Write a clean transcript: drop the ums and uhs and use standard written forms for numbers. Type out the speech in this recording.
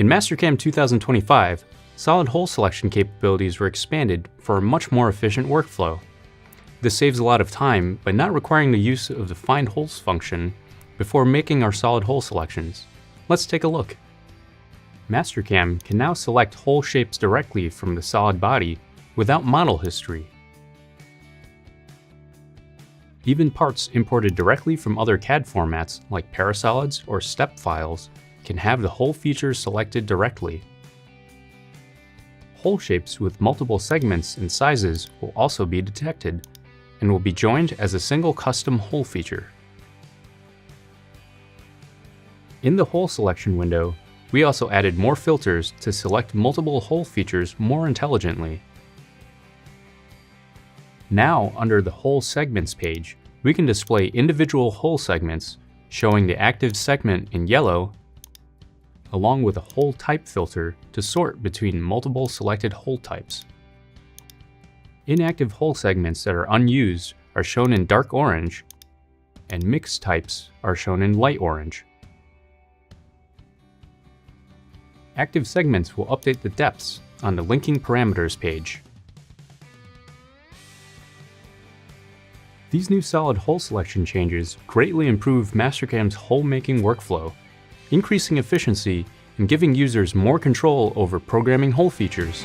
In Mastercam 2025, solid hole selection capabilities were expanded for a much more efficient workflow. This saves a lot of time by not requiring the use of the Find Holes function before making our solid hole selections. Let's take a look. Mastercam can now select hole shapes directly from the solid body without model history. Even parts imported directly from other CAD formats like parasolids or step files can have the hole features selected directly. Hole shapes with multiple segments and sizes will also be detected and will be joined as a single custom hole feature. In the hole selection window, we also added more filters to select multiple hole features more intelligently. Now, under the Hole Segments page, we can display individual hole segments showing the active segment in yellow, along with a hole type filter to sort between multiple selected hole types. Inactive hole segments that are unused are shown in dark orange, and mixed types are shown in light orange. Active segments will update the depths on the Linking Parameters page. These new solid hole selection changes greatly improve Mastercam's hole-making workflow, increasing efficiency and giving users more control over programming hole features.